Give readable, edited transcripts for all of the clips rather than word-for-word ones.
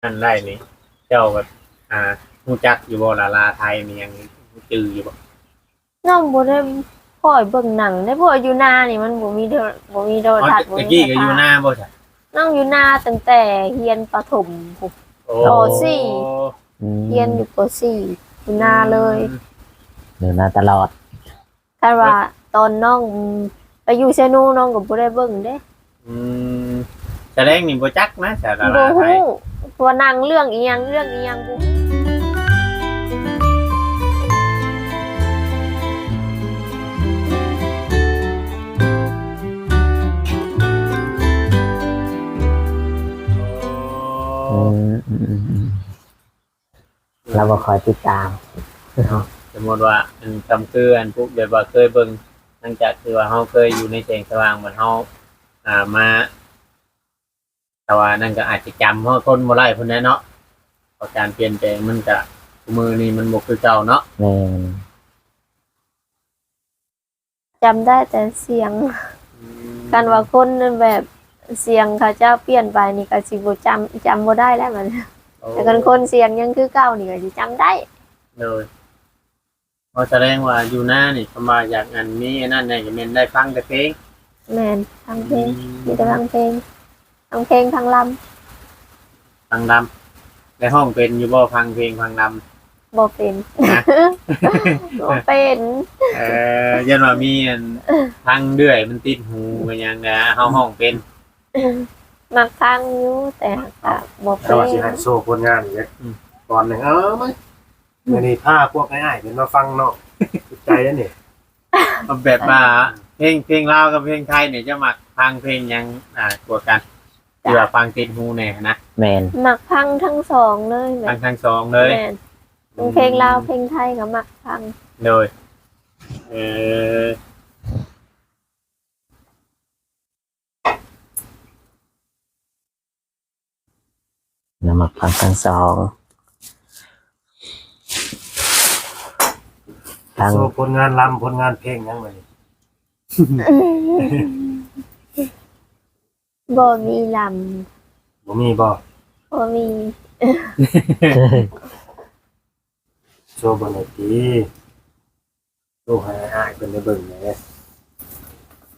นั่นได้นี่เจ้าก็รู้จักอยู่บ่ลาไทยนี่ยังจืออยู่บ่น้องบ่ได้พ่อยเบิ่งหนังได้พ่อยอยู่นานี่มันบ่มีโทรทัศน์บ่ ตะ มี กี้ก็อยู่หน้าบ่ใช่ น้องอยู่นาตั้งแต่เรียนประถมพุน โอ้ ปสี่ เรียนอยู่ป .4 อยู่นาเลย อยู่นาตลอด คันว่าตอนน้องไปอยู่เซโนน้องก็บ่ได้เบิ่งเด้ อืมแสดงนี่บ่จักนะแต่ลา บ่ ไทย ฮู้ว่าหนังเรื่องอีหยังบ่ฮู้ อืมเราบ่คอยติดตาม สมมติว่าอันจำคืออันพวกแบบว่าเคยเบิ่งหลังจากคือว่าเฮาเคยอยู่ในแสงสว่างเหมือนเฮามาแต่ว่านั่นก็อาจจะจำเฮาทนบ่ได้พุ่นแน่เนาะเพราะการเปลี่ยนแปลงมันก็มือนี้มันบ่คือเก่าเนาะ แม่น จำได้แต่เสียงกันว่าคนแบบเสียงเขาเจ้าเปลี่ยนไปนี่ก็สิบ่จำบ่ได้แล้วมันแต่กันคนเสียงยังคือเก่านี่ก็สิจำได้ เลยเพราะแสดงว่าอยู่หน้านี่คำว่าอยากอันนี้อันนั่นเนี่ยก็แม่นได้ฟังแต่เพลง แม่นฟังเพลงมีแต่ฟังเพลงฟังเพลงฟังลำ ฟังดำในห้องเป็นอยู่บ่ฟังเพลงฟังดำ บ่เป็น บ่เป็น ยันว่ามีอันฟังเรื่อยมันติดหูเป็นหยังนะเฮาห้องเป็น มักฟังอยู่แต่ก็บ่เป็ แต่ว่าสิให้ น โซ่ผลงานอีกตอนหนึ่งมั้ยมื้อนี้พาพวกง่ายๆเป็นมาฟังเนาะติดใจแล้วนี่ เอาแบบว่าเพลงลาวกับเพลงไทยเนี่ยจะมักฟังเพลงหยังกว่ากันที่ว่าฟังติดหูแน่นะ แม่น มักฟังทั้งสองเลยแบ ฟั บ งทั้งสองเลย แม่นทั้งเพลงลาวเพลงไทยก็มักฟัง โดยเออ นำมาฟังทั้งสองทั้ง โซ่ผลงานลำผลงานเพลงยังไง บ่มีล บ่มีบ่ ำบ่มี โซ่บ่ได้ติโซ่ให้อ้ายเพิ่นได้เบิ่งแหน่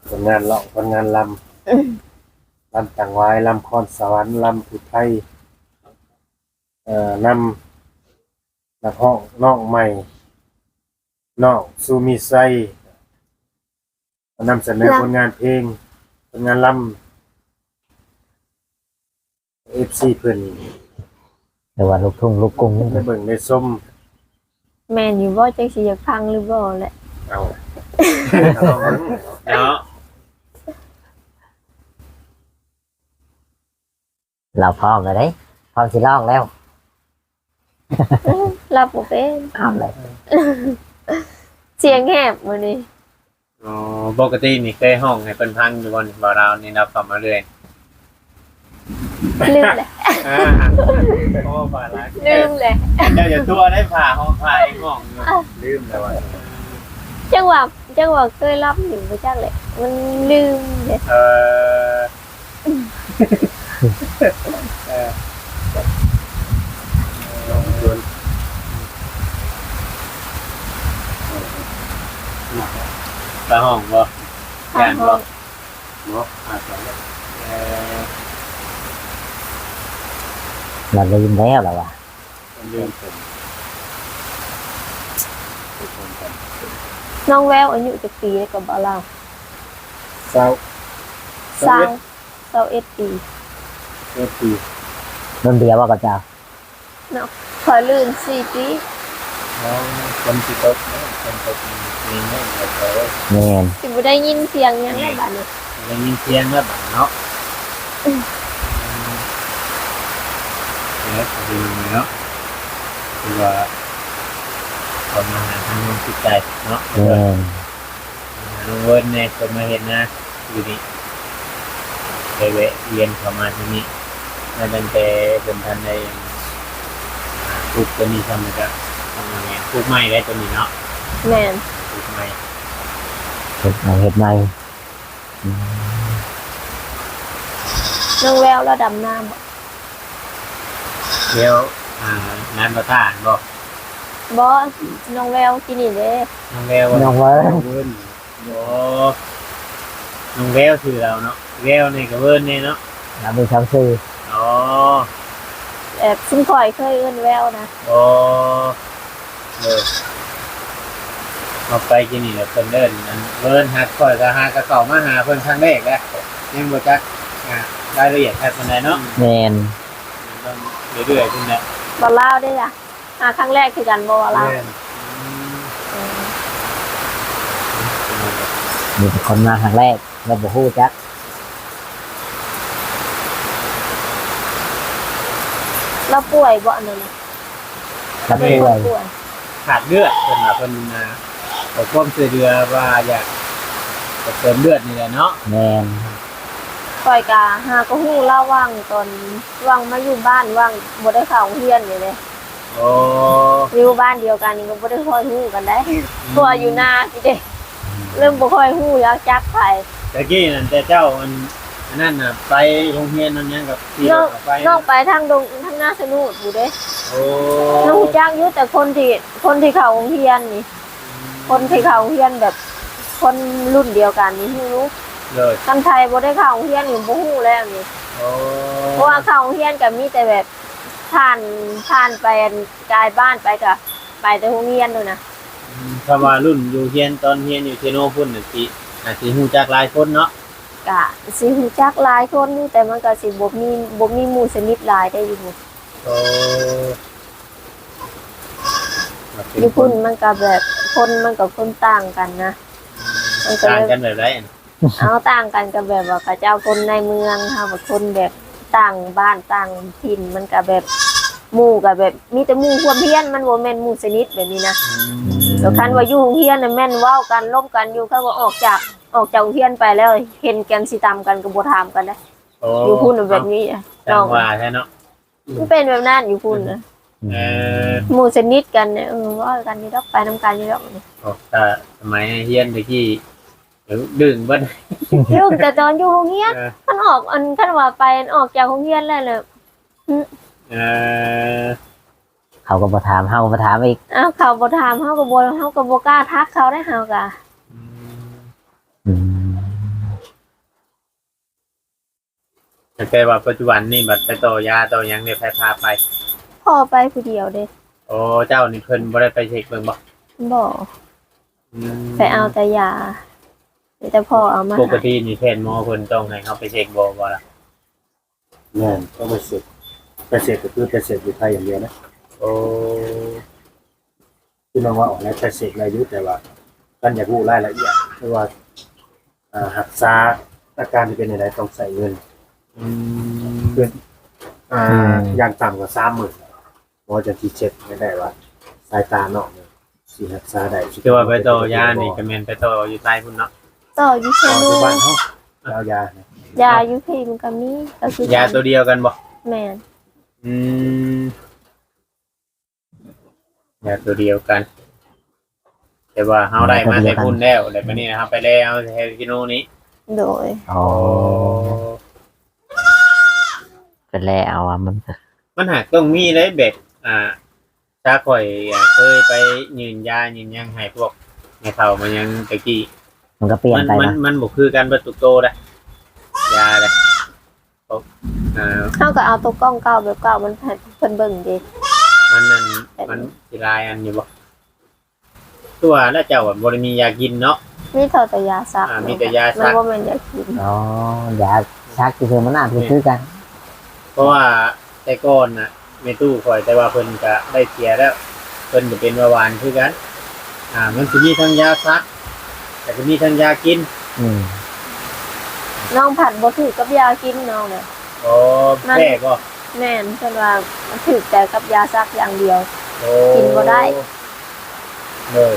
ผลงานร้องผลงานลำลำต่างวายลำคอนสวรรค์ลำผู้ไทยนำนักห้องน้องใหม่น้องซูมิไซนำเสนอผลงานเพลงผลงานลำ FC เพิ่น หรือว่าลูกทุ่งลูกกรุงนี่ ได้เบิ่งได้ส้ม แม่นอยู่บ่จังสิอยากฟังหรือบ่แหละ เอา เนาะ เราพร้อมแล้วเด้พร้อมสิร้องแล้ว รับบ่เป็น พร้อมเลย เสียงแหบมื้อนี้ อ๋อปกตินี่เคยห้องให้เพิ่นฟังอยู่บ่นี่บ่เรานี่นับเข้ามาเรื่อย ลืมแหละ โอ้ฝ่ารัก ลืมแหละ เจ้าอย่าตัวได้ผ่าห้องผ่าเองห้องอยู่ลืมแล้วว่า จังหวะเคยรับอยู่บ่จักแหละมันลืมเด้ เออลองชวนตาห้องบ่แก่นบ่ เนาะ เออ เราลืมแล้วเหรอวะ ลืม น้องแววอายุจักปีแล้วก็บ่เล่า เศร้า 21ปี เอฟซี รุ่นเดียวว่ากับเจ้า ขอลื่น4ปี น้องคนที่ตกคนตกมีเงินแล้วก็ แม่น สิบ่ได้ยินเสียงหยังแล้วบัดนี้ ได้ยินเสียงแล้วบัดเนาะเนี่ยดูเนาะคือว่าคนมาหาทางจิตใจเนาะ แม่น น้องเวิร์นเนี่ยคนมาเห็นนะอยู่นี่ไปแวะเรียนเข้ามาที่นี่มาตั้งแต่เป็นทันในปลูกตัวนี้ทำนะครับทำยังไงปลูกไม้ได้ตัวนี้เนาะ แม่น ปลูกไม้ เฮ็ดใหม่เฮ็ดใหม่อืม น้องแววแล้วดำน้ำบ่ เดี๋ยวน้ำประทานบอก บ่น้องแววกินนี่เด้ น้องแวว น้องไว้ เวิร์นโอ้น้องแววคือเราเนาะแววนี่ก็เวิร์นนี่เนาะ เราเป็นช่างซื้อ อ๋อ ซึ่งข่อยเคยเอิ้นแววนะ โอ้เอาไปกินนี่เพิ่นเดินอันเวิร์นฮัดข่อยก็หากระเก่ามาหาเพิ่นครั้งแรกแล้วยังบ่จักรายละเอียดแค่ปานใดเนาะ แมน ต้องเรื่อยๆขึ้นแหละ บ่ลาวเด้จ้ะครั้งแรกคือกันบ่ว่าลาว มีแต่คนมาครั้งแรกเราบอกฮู้จัก เราป่วยบ่อันนั้นน่ะ รับ เป็น ป่ ค วน ย ป่วย ขาดเลือดเพิ่นว่าเพิ่นขอความช่วยเหลือว่าอยากจะเติมเลือดนี่แหละเนาะ แมน ข่อยก็หาก็ฮู้เล่าว่างตอนว่างมาอยู่บ้านว่างบ่ได้เข้าโรงเรียนนี่เลย โอ้ อยู่บ้านเดียวกันนี่ก็บ่ได้ค่อยฮู้กันได้เพราะว่าอยู่นาสิเด้เริ่มบ่ค่อยฮู้แล้วจักไผ ตะกี้นั่นแต่เจ้าอันนั้นน่ะไปโรงเรียนนั่นยังกับที่เราไป น้องไปทางดงทางหน้าสนุกอยู่เด้ โอ้ น้องจักอยู่แต่คนที่เข้าโรงเรียนนี่ คนที่เข้าโรงเรียนแบบ คนรุ่นเดียวกันนี่ฮู้รู้ เลย คนไทยบ่ได้เข้าโรงเรียนนี่บ่ฮู้แล้วนี่ โอ้ เพราะว่าเข้าโรงเรียนก็มีแต่แบบผ่านไปกลายบ้านไปก็ไปแต่โรงเรียนนู่นน่ะ ถ้าว่ารุ่นอยู่เรียนตอนเรียนอยู่เทโนพุ่นน่ะสิอาจสิฮู้จักหลายคนเนาะ ก็สิฮู้จักหลายคนอยู่แต่มันก็สิบ่มีหมู่สนิทหลายได้อยู่ โอ้ อยู่พุ่นมันก็แบบคนมันก็คนต่างกันนะมันก็ ต่าง เลย กันแบบไร เอาต่างกันกับแบบว่าเขาเจ้าคนในเมืองค่ะแบบคนแบบต่างบ้านต่างถิ่นมันก็แบบหมู่กับแบบมีแต่หมู่ความเพียรมันบ่แม่นหมู่สนิทแบบนี้นะแล้วคันว่าอยู่โรงเรียนน่ะแม่นเว้ากันร่วมกันอยู่คันว่าออกจากโรงเรียนไปแล้วเห็นกันสิตามกันก็บ่ถามกันนะ โอ้ อยู่พุ่นน่ะแบบนี้อะ จังว่าแท้เนาะ มันเป็นแบบนั้นอยู่พุ่นน่ะ เออ หมู่สนิทกันเนี่ยเว่ากันอยู่ดอกไปนํกันอยู่ดอก โอ้แต่สมัยเรียนตะกี้เดี๋ยวดึงเบิด ลูกแต่ตอนอยู่โรงเรียน เออ คันว่าไปออกจากโรงเรียนแล้วเลย เออ เขาก็มาถามเฮามาถามอีก อ้าวเขาบ่ถามเฮาก็บ่กล้าทักเขาได้เฮาก็ อืม แต่ว่าปัจจุบันนี่บัดไปต่อยาต่อหยังเนี่ยพาไป พ่อไปผู้เดียวเด้ โอ้เจ้านี่เพิ่นบ่ได้ไปเช็คเบิ่งบ่ บ่ไปเอาแต่ยาแต่พ่อเอามา ปกตินี่แพทย์หมอเพิ่นต้องให้เฮาไปเช็คบ่ล่ะ แม่นต้องไปเสร็จก็คือไปเสร็จอยู่ไทยอย่างเดียวนะ โอ้ ที่น้องว่าออกแล้วไปเสร็จอายุแต่ว่ากันอยากรู้รายละเอียดเพราะว่าหักษาอาการที่เป็นอะไรต้องใส่เงิน อืม เพื่อนอย่างต่ำกว่า30,000พอจะที่เช็คไม่ได้ว่าสายตานอกเนี่ยสิหักษาได้ คือว่าไปต่อยานี่ก็แม่นไปต่ออยู่ใต้พุ่นเนาะ ต่ออยู่เช ต่อ นู ที่บ้านเฮาแล้วยาเนี่ย ยาอยู่พี่มันก็มีก็คือย าตัวเดียวกันบ่ แม่น อืมยาตัวเดียวกัน แต่ว่าเฮาได้มาแต่พุ่นแล้วแต่บัดนี้นะครับไปแล้วเฮกิโนนี้ โดย อ๋อเป็นแล้วอ่ะมันก็ มันหากต้องมีเลยแบบถ้าข่อยเคยไปยืนยายืนยังให้พวกแม่เฒ่ามันยังตะกี้ มันก็เปลี่ยนไป มัน นะ มันบ่คือกันเบิดทุกโตได้ยาเลยพวกเฮาก็เอาตัวกล้องเก่าแบบเก่ามันให้เพิ่นเบิ่งดิ มันนั่นมันสิลายอันอยู่บ่ตัวแล้วเจ้าบ่ได้มียากินเนาะ มีเท่าแต่ยาซัก มีแต่ยาซั มัน ก บ่แม่นยากิน อ๋อยาชักที่คือมันอาจจะคือกัน เพราะว่าแต่ก่อนน่ะแม่ตู้ข่อยแต่ว่าเพิ่นก็ได้เสียแล้วเพิ่นก็เป็นเบาหวานคือกันมันสิมีทั้งยาซักแต่ก็มีทั้งยากิน อืม น้องผัดบ่ถูกกับยากินน้องน่ะ อ๋อแพ้ก็ แม่นเพิ่นว่าถูกแต่กับยาซักอย่างเดียว โอ้ กินบ่ได้ เลย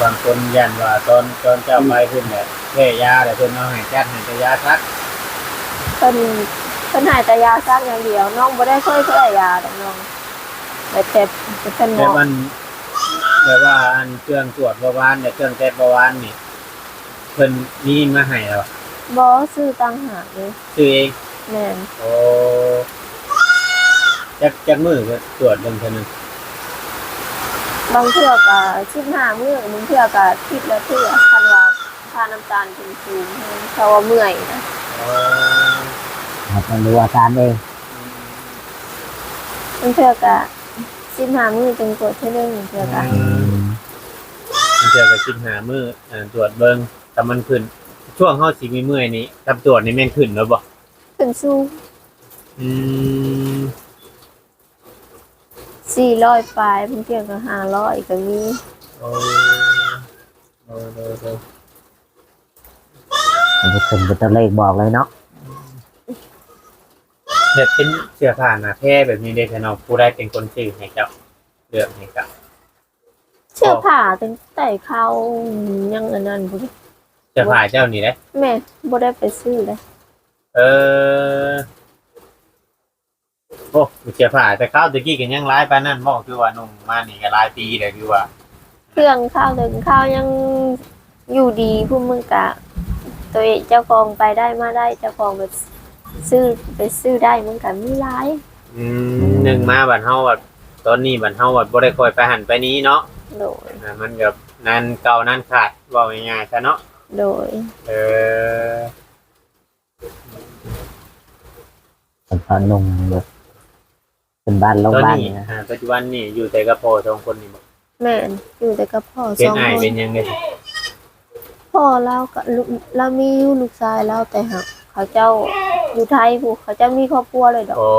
บางคนยันว่าตอนเจ้าไปเพิ่นแบบแพ้ยาแต่เพิ่นเอาให้จัดให้แต่ยาซัก เพิ่นให้แต่ยาซักอย่างเดียว น้องบ่ได้เคยยาดอกน้องแบบเพิ่นบ แต่ อก มันแบบว่าอันเครื่องตรวจเบาหวานเนี่ยเครื่องเทสเบาหวานนี่เพิ่นมีมาให้แล้ว บ่ซื้อต่างหากเลย ซื้อเอง แม่น โอ้จักมือก็ตรวจเบิ่งเท่านึง บางเทื่อก็15มื้อบางเทื่อก็ทิศละเทื่อคันว่าค่าน้ำตาลขึ้นสูงเขาว่าเมื่อยนะ อ๋อ เราต้องดูอาการเอง บางเทื่อก็15มื้อจึงตรวจเทื่อนึงบางเทื่อก็ มันเจอกับชิมหามือตรวจเบิ่งถ้ามันขึ้น ช่วงเฮาสิมีเมื่อยนี้ถ้าตรวจนี่แม่นขึ้นแล้วบ่ ขึ้นสูง อืม 400ปลายบางเทื่อก็500ก็มี โอ้โอ้โอ้โอ้ มันจะขึ้นเป็นตัวเลขบอกเลยเนาะ แบบเป็นเสื้อผ้าหน้าแพร่แบบนี้เด้อพี่น้องผู้ใดเป็นคนซื้อให้เจ้าเลือกให้เจ้า เสื้อผ้าตั้งแต่เขายังอันนั้นพุ่น เสื้อผ้าเจ้านี่แหละ แม่บ่ได้ไปซื้อเลย เออโอ้เสื้อผ้าแต่ข้าวตะกี้ก็ยังหลายปานนั้นบ่คือว่านุ่งมานี่ก็หลายปีแล้วคือว่า เครื่องข้าวถึงข้าวยังอยู่ดีผู้มึงกะตัวเองเจ้าของไปได้มาได้เจ้าของไปซื้อได้มึงกะมีหลาย หนึ่งมาบัดเฮาบัดตอนนี้บัดเฮาบัดบ่ได้ค่อยไปหันไปนี้เนาะ โดย มันก็นั่นเก่านั่นขาดเว้าง่ายๆซะเนาะ โดย เออ เป็นตอนนุ่งแบบเป็นบ้านโรง ตอน บ้าน นี้ นะ ปัจจุบันนี่อยู่แต่กับพ่อสองคนนี่บ่ แม่นอยู่แต่กับพ่อ เป็น สอง อ้าย คน เป็นหยังไง พ่อเรากับลูกเรามีอยู่ลูกชายเราแต่หักเขาเจ้าอยู่ไทยผู้เขาเจ้ามีครอบครัวเลยดอก โอ้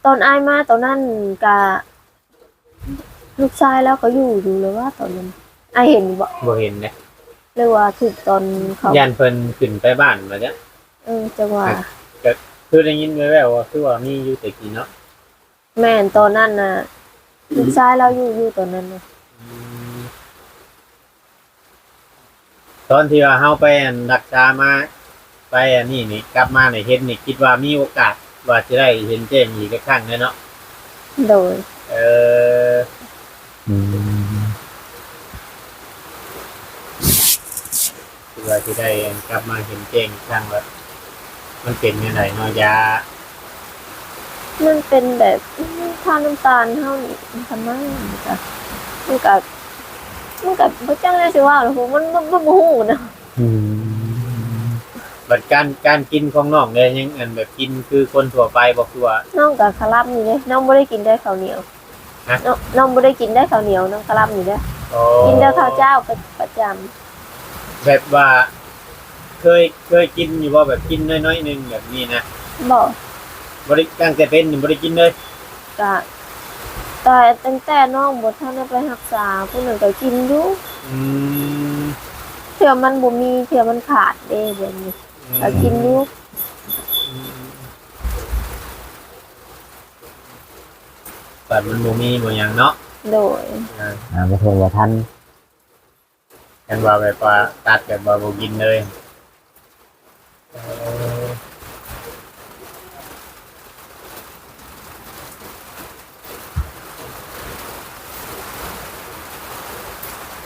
ตอนอายมาตอนนั้นกะลูกชายแล้วเขาอยู่เลยว่าตอนนั้นอายเห็นบ่ บ่เห็นนะ หรือว่าถึงตอนเขา ย่านเพิ่นขึ้นไปบ้านมาจ้ะ จังหว่า คือได้ยินแว่วๆว่าคือว่ามีอยู่แต่กี้เนาะ แม่นตอนนั้นน่ะลูกชายเราอยู่ตอนนั้นน่ะ ตอนที่ว่าเฮาไปรักษามาไปอันนี้นี่กลับมานี่เห็นนี่คิดว่ามีโอกาสว่าจะได้เห็นแจ้งอีกครั้งแน่เนาะ โดย เออ อืม คิดว่าจะได้กลับมาเห็นแจ้งอีกครั้งว่ามันเป็นยังไงเนาะยา มันเป็นแบบทานน้ำตาลเท่านี้ทำไมมันก็บ่จังได้สิว่าหรอกมันบ่ฮู้นะ อืม บัดการกินของน้องเนี่ยยังอันแบบกินคือคนทั่วไปบ่คือว่า น้องก็คลับนี่เด้น้องบ่ได้กินได้ข้าวเหนียว ฮะ น้องบ่ได้กินได้ข้าวเหนียวน้องคลับนี่เด้ อ๋อ กินแต่ข้าวเจ้าประจำ แบบว่า เคยกินอยู่ว่าแบบกินน้อยๆนึงแบบนี้นะ บ่ บ่ได้ตั้งแต่เป็นนี่บ่ได้กินเลย ก็แต่ตั้งแต่น้องบ่ทันได้ไปรักษาผู้นั้นก็กินอยู่ อืม เทื่อมันบ่มีเทื่อมันขาดเด้แบบนี้ก็กินอยู่ บัดมันบ่มีบ่หยังเนาะ โดย ไม่ถูกว่าท่าน กันว่าแบบว่าตัดแบบว่าบ่กินเลย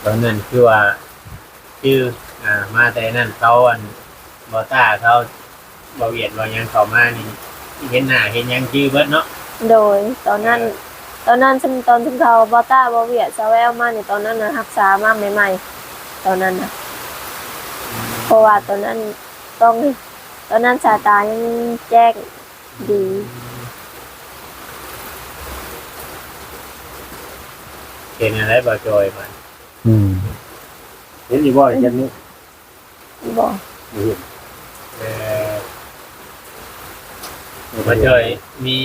ตอนนั้นคือว่าชื่อมาแต่นั่นเขาบอต้าเขาบอเวียดบอยังเขามานี่เห็นหน้าเห็นหยังชื่อเบิดเนาะ โดยตอนนั้นซึ่งตอนที่เขาบอต้าบอเวียดซาเวลมาเนี่ยตอนนั้นน่ะรักษามาใหม่ๆตอนนั้นน่ะเพราะว่าตอนนั้นสายตายังแจ้งดี เห็นอะไรบอจอยมัน อืม เห็นอยู่บ่อยยันนี้ บอก บ่เห็น เออบอจอยมี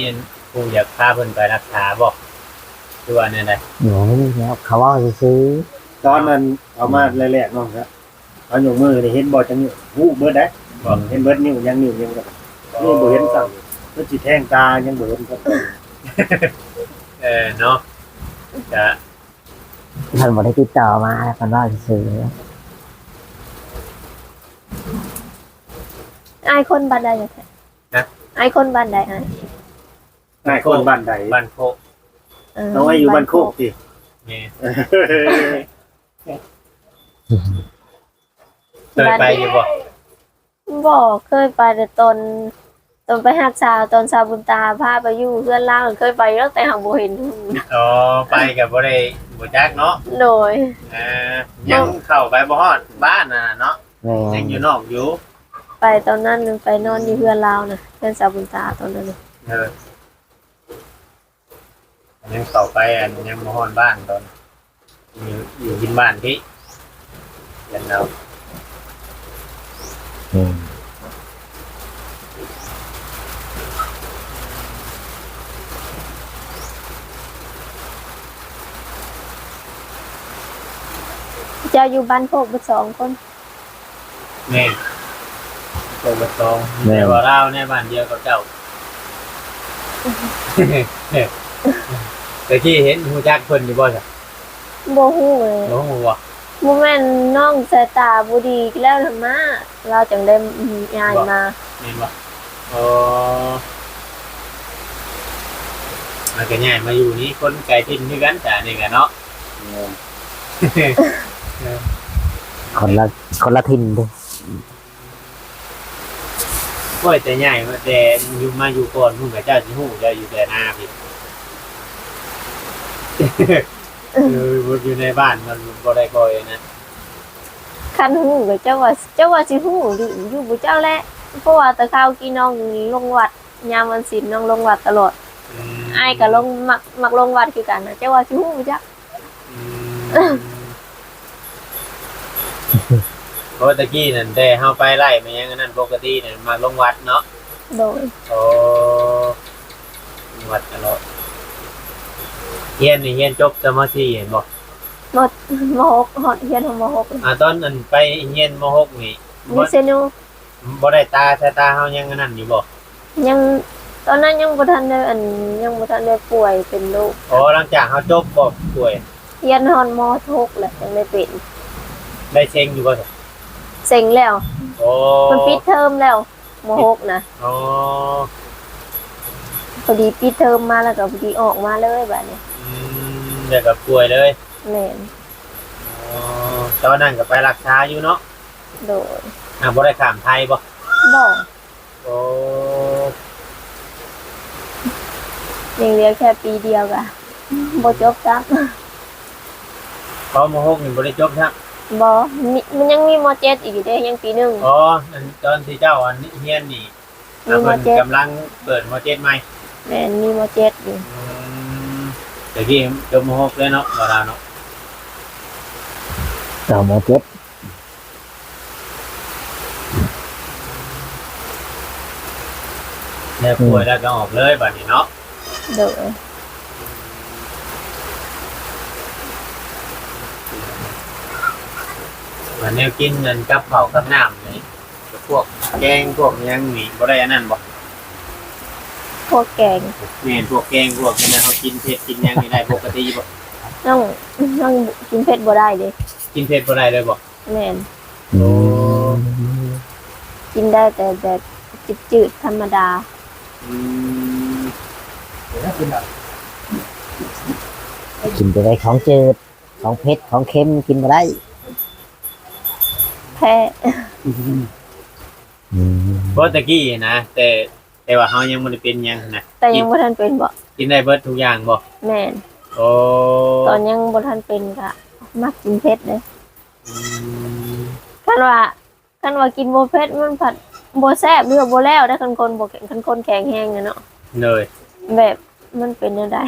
ผู้อยากพาเพิ่นไปรักษาบอกคือว่าเนี่ยได โอ้ยแล้วเขาว่าจะซื้อ ตอนนั้นเอามาแรกๆน้องครับเอาอยู่มือนี่เห็นบ่จังนี้ฮู้เบิดได้ บอก เห็นเบิดนิ้วยังนิ้วยังก็นี่บ่เห็นสั่งมันสิแทงตายังบ่เห็นครับ เนาะจะ ท่านบอกได้ติดต่อมาแล้วกันว่าจะซื้อ ไอายคนบ้านใดอย่างไรไอายคนบ้านใดไอาย นายคนบ้านใด บ้านโคก น้องไอ้อยู่บ้านโคกสิ นี่เคยไปอยู่บ่ บอกเคยไปแต่ตอน ตอนไปหักษาตอนชาวบุญตาพาไปอยู่เพื่อนล่างเคยไปแล้วแต่หาบ่เห็น อ๋อไปกับบ่ได้บ่จักเนาะ โดย ยังเข้าไปบ่ฮอดบ้านน่ะเนาะ แม่ ยังอยู่นอกอยู่ ไปตอนนั้นไปนอนอยู่เพื่อนลาวนะเพื่อนชาวบุญตาตอนนั้นน่ะ เออยังเข้าไปยังบ่ฮอดบ้านตอนอยู่ที่บ้านที่ยันเรา อืม เจ้าอยู่บ้านโคกบ่2 คน แม่โตบ่ตองแต่ว่าเราในบ้านเดียวกับเจ้า แต่ที่เห็นฮู้จักเพิ่นอยู่บ่จ้ะ บ่ฮู้เลย โอ้โหว่ะ บ่แม่นน้องสายตาบ่ดีแล้วล่ะมาเราจังได้ย้ายมา เห็นบ่อ๋อมันก็ง่ายมาอยู่นี่คนไกลถิ่นคือกันจ้ะนี่ก็เนาะ คนละทินเด้อ โอ้ยแต่ง่ายมาแต่อยู่มาอยู่ก่อนพุ่นกับเจ้าสิฮู้เจ้าอยู่แต่หน้าพี่ บ่อยู่ในบ้านมันบ่ได้คอยนะ คันฮู้ก็เจ้าว่าสิฮู้อยู่บ่เจ้าแหละเพราะว่าแต่ข้าวกี่น้องลงวัดยามวันศีลน้องลงวัดตลอด อ้ายก็ลงมักลงวัดคือกันนะเจ้าว่าสิฮู้บ่จ๊ะ เพราะตะกี้นั่นแต่เฮาไปไล่มันยังอันนั้นปกตินั่นมาลงวัดเนาะ โดย โอ้ลงวัดตลอดเฮียนนี่เฮียนจบสมาธิเห็นบ่ ม.6 ฮอดเรียนของม.6 ตอนนั้นไปเฮียนม .6 นี่ มีเซนู บ่ได้ตาสายตาเฮายังอันนั้นอยู่บ่ ยังตอนนั้นยังบ่ทันได้ยังบ่ทันได้ป่วยเป็นโรค อ๋อหลังจากเฮาจบบ่ป่วย เรียนฮอดม.6 แหละจังได้เป็น ได้เช็งอยู่บ่ เซ็งแล้ว โอ้ มันปิดเทอมแล้วม.6 นะ อ๋อ พอดีปิดเทอมมาแล้วก็พอดีออกมาเลยบัดนี้ เดี๋ยวก็ป่วยเลย แม่น อ๋อตอนนั้นก็ไปรักษาอยู่เนาะ โดย บ่ได้ข้ามไทยบ่ บ่ โอ้ ยังเรียนแค่ปีเดียวก็บ่จบซัก พอม .6 นี่บ่ได้จบครับ บ่มันยังมีม.7 อีกอยู่เด้ยังปีหนึง อ๋ออันตอนที่เจ้าอันเฮียนนี่ มีม เพิ่น .7 กำลังเปิดม .7 ใหม่ แม่นมีม.7 อยู่ เดี๋ยวพี่จบม .6 เลยเนาะบ่ดาวเนาะ ต่อมาเจ็ด แล้วป่วยแล้วก็ออกเลยบัดนี้เนาะ โดย มันแนวกินเงินกับข้าวกับน้ำนี่พวกแกงพวกหยังนี่บ่ได้อันนั้นบ่ พวกแกง แม่นพวกแกงพวกนี้นะเขากินเผ็ดกินหยังนี่ได้ปกติบ่ น้องกินเผ็ดบ่ได้เด้ กินเผ็ดบ่ได้เลยบ่ แม่น อืม กินได้แต่แบบจืดๆธรรมดา อืม กินไปได้ของจืดของเผ็ดของเค็มกินไปได้ แพ้ อืม เพราะตะกี้นะแต่ว่าเฮายังบ่ได้เป็นหยังนะ แต่ยังบ่ทันเป็นบ่ กินได้เบิดทุกอย่างบ่ แม่น โอ้ ตอนยังบ่ทันเป็นก็มักกินเผ็ดเลย อืม คันว่ากินบ่เผ็ดมันผัดบ่แซ่บหรือว่าบ่แล้วได้คันคนบ่คันคนแข็งแห้งอะเนาะ เลย แบบมันเป็นจังได๋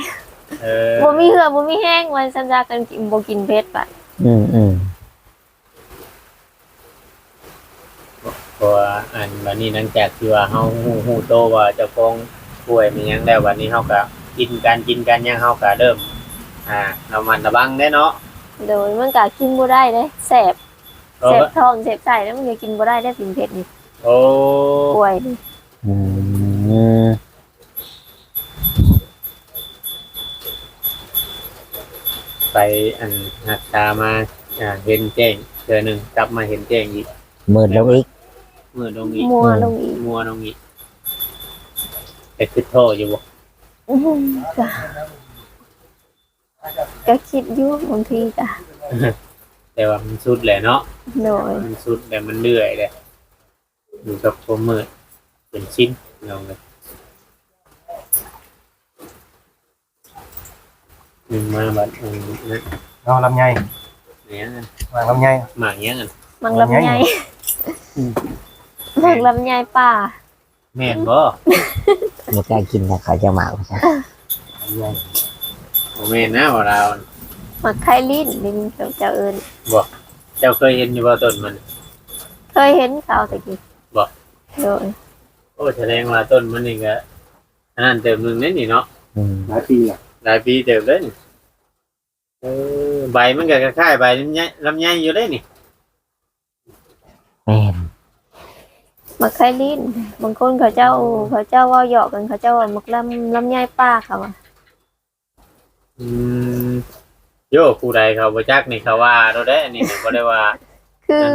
เออ บ่มีเหือบ่มีแห้งวันสัญญากันกินบ่กินเผ็ดปะ อืมอืม เพราะว่าอันวันนี้หลังจากที่ว่าเฮาฮู้โตว่าเจ้าของป่วยมีหยังแล้ววันนี้เฮาก็กินกันหยังเฮาก็เริ่มระมัดระวังได้เนาะ โดยมันก็กินบ่ได้เด้แซ่บ เพราะ แซ่บ ว่า ท้องแซ่บไส้แล้วมันก็กินบ่ได้ได้กินเผ็ดนี่ โอ้ ป่วยนี่ อืม ไปอันหักตามาเห็นแจ้งเทื่อหนึงกลับมาเห็นแจ้งอีก มืดลงอีก มือลงอีก มัวลงอีก มัวลงอีกแต่คือโทษอยู่บ่ อื้อหือก็คิดอยู่บางทีก็ แต่ว่ามันสุดแหละเนาะ โดย มันสุดแต่มันเลื่อยเลยอยู่กับความมืดเป็นชิ้น ลองเลยหนึ่งมาบัดนั่น เอาลำไย เนี้ยกัน วางลำไย หมากเนี้ยกัน มังลำไยมังลำไยป่า แม่นบ่ ไม่กล้ากินนะเขาจะมาเอาใช่ ลำไย บ่แม่นนะบ่เรา มักไข่ลิ้นลิงเจ้าเอิญ เจ้าเคยเห็นอยู่บ่ต้นมัน เคยเห็นเขาตะกี้ บ่ โดย โอ้แสดงว่าต้นมันนี่ก็อันนั้นเติมหนึงนี่เนาะ หลายปีอ่ะ หลายปีเติมเลยนี่ใบมันก็คล้ายๆใบลำไยอยู่เลยนี่ แม่น มักไข่ลิ้นบางคนเขาเจ้าว่าหยอกกันเขาเจ้าว่ามักลำไยป่าเขาอะ อืมโยผู้ใดเขาบ่จักนี่เขาว่าเราได้อันนี้ก็บ่ได้ว่า คือ